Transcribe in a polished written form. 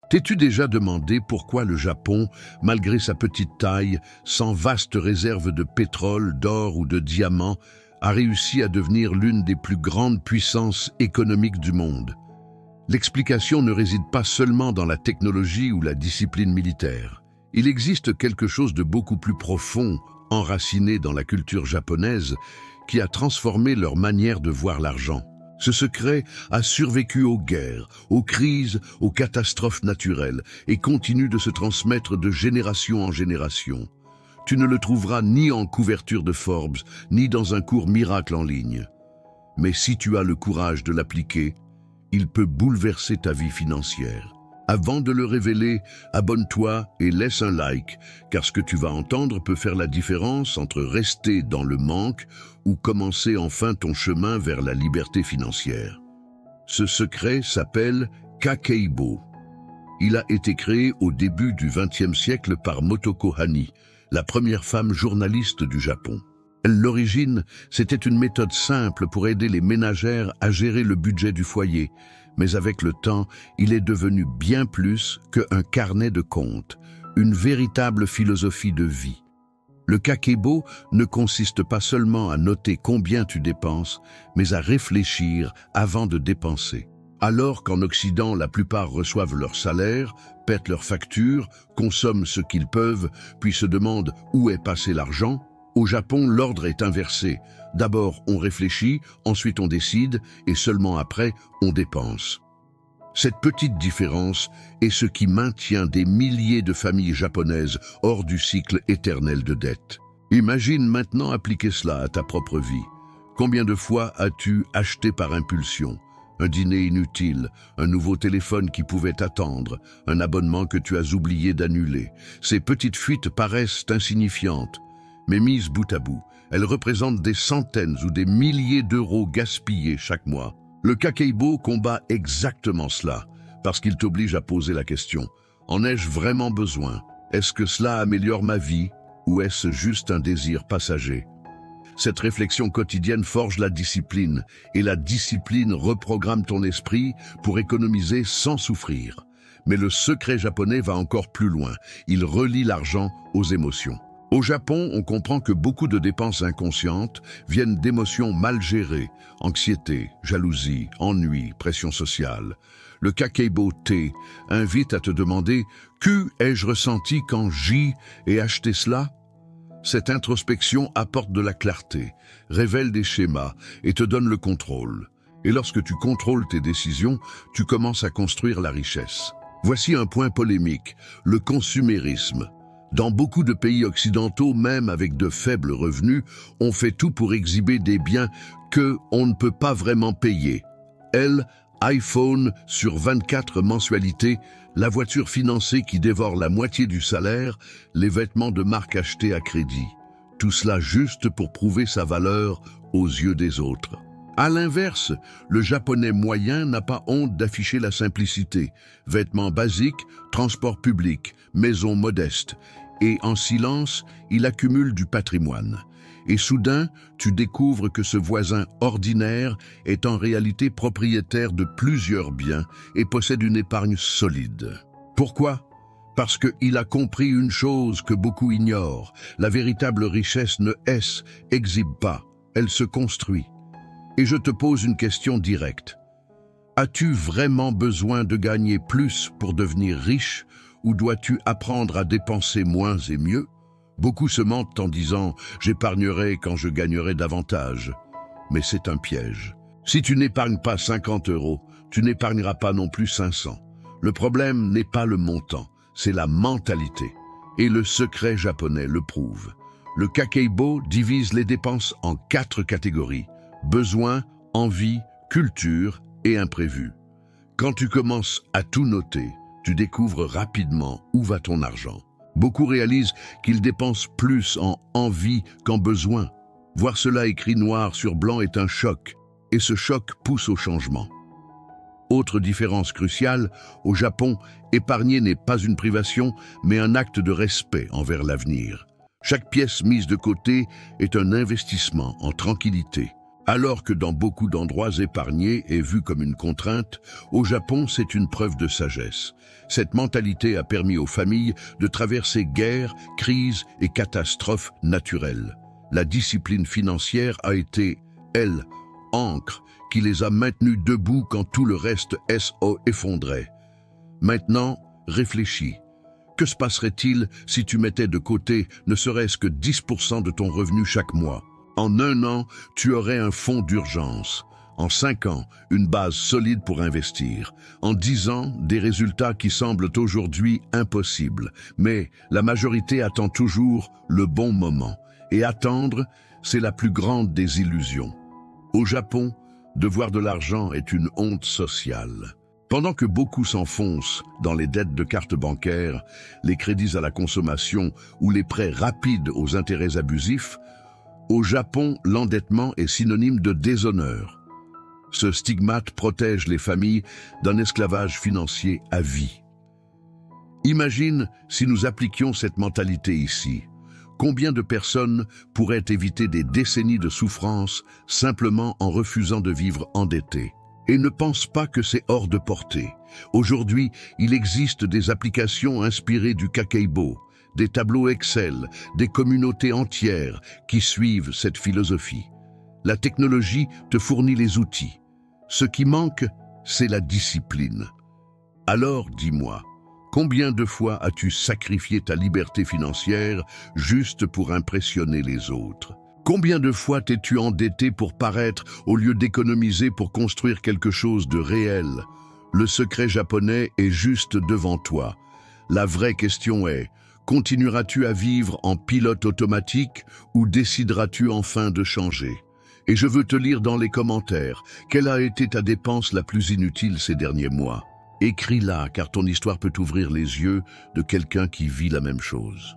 T'es-tu déjà demandé pourquoi le Japon, malgré sa petite taille, sans vaste réserve de pétrole, d'or ou de diamants, a réussi à devenir l'une des plus grandes puissances économiques du monde? L'explication ne réside pas seulement dans la technologie ou la discipline militaire. Il existe quelque chose de beaucoup plus profond, enraciné dans la culture japonaise, qui a transformé leur manière de voir l'argent. Ce secret a survécu aux guerres, aux crises, aux catastrophes naturelles et continue de se transmettre de génération en génération. Tu ne le trouveras ni en couverture de Forbes, ni dans un cours miracle en ligne. Mais si tu as le courage de l'appliquer, il peut bouleverser ta vie financière. Avant de le révéler, abonne-toi et laisse un like, car ce que tu vas entendre peut faire la différence entre rester dans le manque ou commencer enfin ton chemin vers la liberté financière. Ce secret s'appelle Kakeibo. Il a été créé au début du XXe siècle par Motoko Hani, la première femme journaliste du Japon. À l'origine, c'était une méthode simple pour aider les ménagères à gérer le budget du foyer, mais avec le temps, il est devenu bien plus qu'un carnet de comptes, une véritable philosophie de vie. Le kakeibo ne consiste pas seulement à noter combien tu dépenses, mais à réfléchir avant de dépenser. Alors qu'en Occident, la plupart reçoivent leur salaire, paient leurs factures, consomment ce qu'ils peuvent, puis se demandent où est passé l'argent, au Japon, l'ordre est inversé. D'abord, on réfléchit, ensuite on décide, et seulement après, on dépense. Cette petite différence est ce qui maintient des milliers de familles japonaises hors du cycle éternel de dette. Imagine maintenant appliquer cela à ta propre vie. Combien de fois as-tu acheté par impulsion? Un dîner inutile, un nouveau téléphone qui pouvait attendre, un abonnement que tu as oublié d'annuler. Ces petites fuites paraissent insignifiantes, mais mises bout à bout, elles représentent des centaines ou des milliers d'euros gaspillés chaque mois. Le kakeibo combat exactement cela, parce qu'il t'oblige à poser la question. En ai-je vraiment besoin? Est-ce que cela améliore ma vie ou est-ce juste un désir passager? Cette réflexion quotidienne forge la discipline, et la discipline reprogramme ton esprit pour économiser sans souffrir. Mais le secret japonais va encore plus loin. Il relie l'argent aux émotions. Au Japon, on comprend que beaucoup de dépenses inconscientes viennent d'émotions mal gérées, anxiété, jalousie, ennui, pression sociale. Le kakeibo T invite à te demander « Que ai-je ressenti quand j'y ai acheté cela ?» Cette introspection apporte de la clarté, révèle des schémas et te donne le contrôle. Et lorsque tu contrôles tes décisions, tu commences à construire la richesse. Voici un point polémique, le consumérisme. Dans beaucoup de pays occidentaux, même avec de faibles revenus, on fait tout pour exhiber des biens qu'on ne peut pas vraiment payer. iPhone sur 24 mensualités, la voiture financée qui dévore la moitié du salaire, les vêtements de marque achetés à crédit. Tout cela juste pour prouver sa valeur aux yeux des autres. À l'inverse, le japonais moyen n'a pas honte d'afficher la simplicité. Vêtements basiques, transport public, maison modeste. Et en silence, il accumule du patrimoine. Et soudain, tu découvres que ce voisin ordinaire est en réalité propriétaire de plusieurs biens et possède une épargne solide. Pourquoi? Parce qu'il a compris une chose que beaucoup ignorent. La véritable richesse ne exhibe pas, elle se construit. Et je te pose une question directe. As-tu vraiment besoin de gagner plus pour devenir riche ou dois-tu apprendre à dépenser moins et mieux? Beaucoup se mentent en disant « j'épargnerai quand je gagnerai davantage ». Mais c'est un piège. Si tu n'épargnes pas 50 €, tu n'épargneras pas non plus 500. Le problème n'est pas le montant, c'est la mentalité. Et le secret japonais le prouve. Le kakeibo divise les dépenses en 4 catégories. Besoins, envie, culture et imprévu. Quand tu commences à tout noter, tu découvres rapidement où va ton argent. Beaucoup réalisent qu'ils dépensent plus en envie qu'en besoin. Voir cela écrit noir sur blanc est un choc, et ce choc pousse au changement. Autre différence cruciale, au Japon, épargner n'est pas une privation, mais un acte de respect envers l'avenir. Chaque pièce mise de côté est un investissement en tranquillité. Alors que dans beaucoup d'endroits épargnés et vus comme une contrainte, au Japon, c'est une preuve de sagesse. Cette mentalité a permis aux familles de traverser guerres, crises et catastrophes naturelles. La discipline financière a été, elle, ancre qui les a maintenus debout quand tout le reste s'effondrait. Maintenant, réfléchis. Que se passerait-il si tu mettais de côté ne serait-ce que 10% de ton revenu chaque mois? En 1 an, tu aurais un fonds d'urgence. En 5 ans, une base solide pour investir. En 10 ans, des résultats qui semblent aujourd'hui impossibles. Mais la majorité attend toujours le bon moment. Et attendre, c'est la plus grande des illusions. Au Japon, devoir de l'argent est une honte sociale. Pendant que beaucoup s'enfoncent dans les dettes de cartes bancaires, les crédits à la consommation ou les prêts rapides aux intérêts abusifs, au Japon, l'endettement est synonyme de déshonneur. Ce stigmate protège les familles d'un esclavage financier à vie. Imagine si nous appliquions cette mentalité ici. Combien de personnes pourraient éviter des décennies de souffrance simplement en refusant de vivre endettées? Et ne pense pas que c'est hors de portée. Aujourd'hui, il existe des applications inspirées du Kakeibo, des tableaux Excel, des communautés entières qui suivent cette philosophie. La technologie te fournit les outils. Ce qui manque, c'est la discipline. Alors, dis-moi, combien de fois as-tu sacrifié ta liberté financière juste pour impressionner les autres? Combien de fois t'es-tu endetté pour paraître au lieu d'économiser pour construire quelque chose de réel? Le secret japonais est juste devant toi. La vraie question est, continueras-tu à vivre en pilote automatique ou décideras-tu enfin de changer? Et je veux te lire dans les commentaires, quelle a été ta dépense la plus inutile ces derniers mois? Écris-la car ton histoire peut ouvrir les yeux de quelqu'un qui vit la même chose.